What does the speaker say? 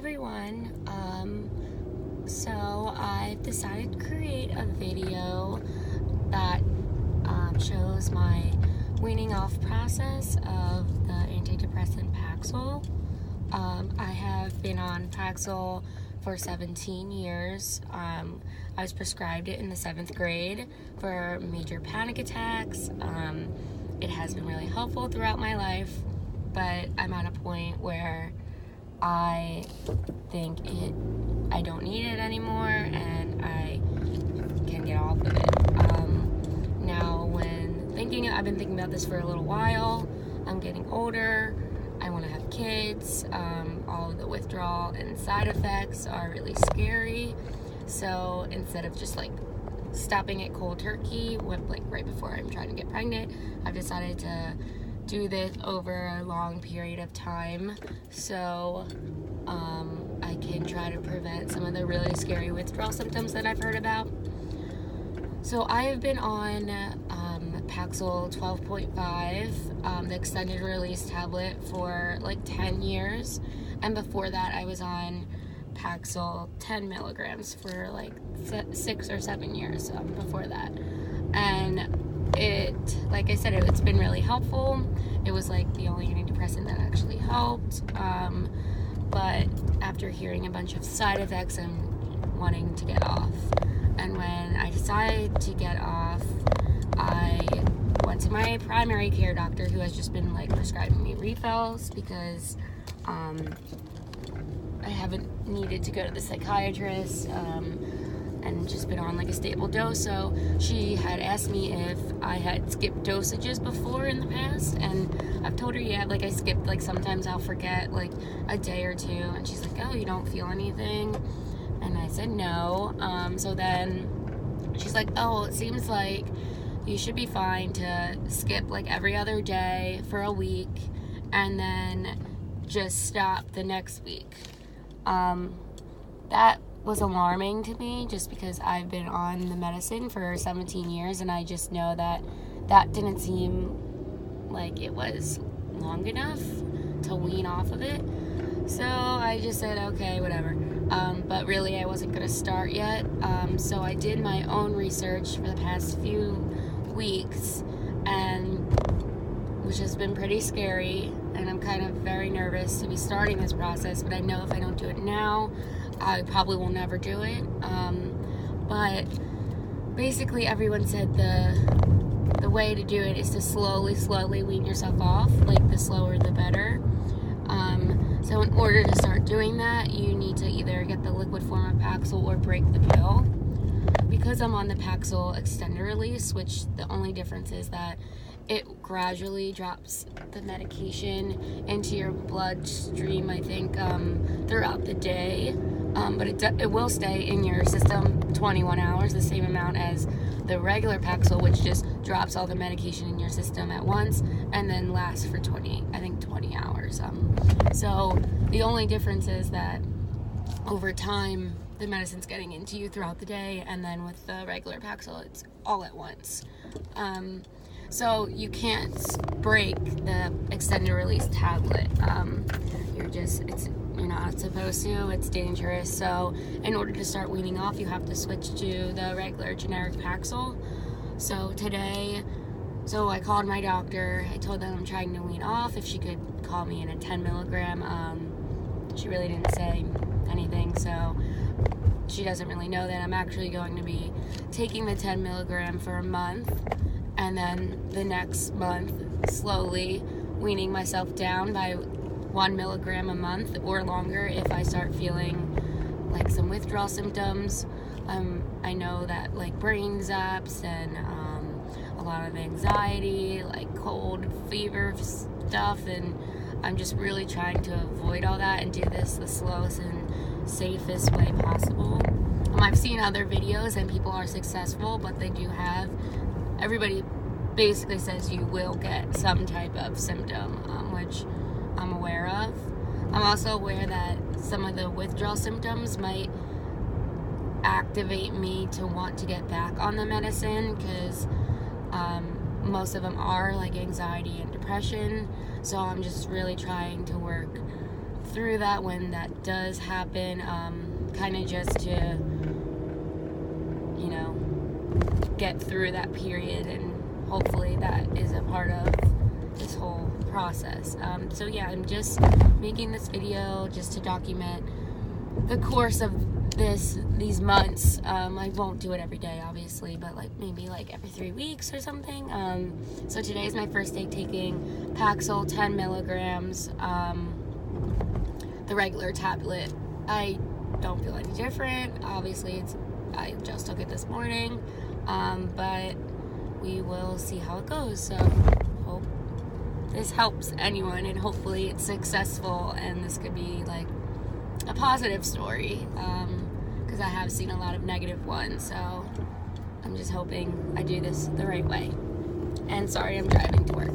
everyone. So I've decided to create a video that shows my weaning off process of the antidepressant Paxil. I have been on Paxil for 17 years. I was prescribed it in the 7th grade for major panic attacks. It has been really helpful throughout my life, but I'm at a point where I think I don't need it anymore and I can get off of it. Now I've been thinking about this for a little while. I'm getting older. I want to have kids. All of the withdrawal and side effects are really scary. So instead of just stopping it cold turkey, right before I'm trying to get pregnant, I've decided to do this over a long period of time, so I can try to prevent some of the really scary withdrawal symptoms that I've heard about. So I have been on Paxil 12.5, the extended release tablet, for 10 years, and before that I was on Paxil 10 milligrams for 6 or 7 years before that. And like I said, it's been really helpful. It was the only antidepressant that actually helped. But after hearing a bunch of side effects, I'm wanting to get off. And when I decided to get off, I went to my primary care doctor, who has just been prescribing me refills because I haven't needed to go to the psychiatrist. And just been on a stable dose. So she had asked me if I had skipped dosages before in the past, and I've told her I skipped, sometimes I'll forget a day or two, and she's like, oh, you don't feel anything? And I said no. So then she's like, oh, it seems like you should be fine to skip every other day for a week and then just stop the next week. That was alarming to me, just because I've been on the medicine for 17 years and I just know that didn't seem like it was long enough to wean off of it. So I just said, okay, whatever. But really I wasn't going to start yet. So I did my own research for the past few weeks, and which has been pretty scary, and I'm kind of very nervous to be starting this process, but I know if I don't do it now, I probably will never do it. But basically everyone said the way to do it is to slowly wean yourself off. The slower the better. So in order to start doing that, you need to either get the liquid form of Paxil or break the pill. Because I'm on the Paxil extended release, which the only difference is that it gradually drops the medication into your bloodstream, I think, throughout the day. But it will stay in your system 21 hours, the same amount as the regular Paxil, which just drops all the medication in your system at once and then lasts for 20 hours. So the only difference is that over time, the medicine's getting into you throughout the day, and then with the regular Paxil, it's all at once. So you can't break the extended release tablet. You're not supposed to. It's dangerous. So in order to start weaning off, you have to switch to the regular generic Paxil. So I called my doctor. I told them I'm trying to wean off, if she could call me in a 10 milligram. She really didn't say anything, so she doesn't really know that I'm actually going to be taking the 10 milligram for a month, and then the next month slowly weaning myself down by 1 milligram a month or longer if I start feeling some withdrawal symptoms. I know that brain zaps and a lot of anxiety, cold, fever stuff, and I'm just really trying to avoid all that and do this the slowest and safest way possible. I've seen other videos and people are successful, but everybody basically says you will get some type of symptom, which I'm aware of. I'm also aware that some of the withdrawal symptoms might activate me to want to get back on the medicine, because most of them are anxiety and depression. So I'm just really trying to work through that when that does happen, kind of just to, get through that period, and hopefully that is a part of this whole process. So yeah, I'm just making this video just to document the course of these months. I won't do it every day, obviously, but maybe every 3 weeks or something. So today is my first day taking Paxil 10 milligrams, the regular tablet. I don't feel any different. Obviously, I just took it this morning, but we will see how it goes. So hope this helps anyone, and hopefully it's successful, and this could be a positive story, because I have seen a lot of negative ones. So I'm just hoping I do this the right way. And sorry, I'm driving to work.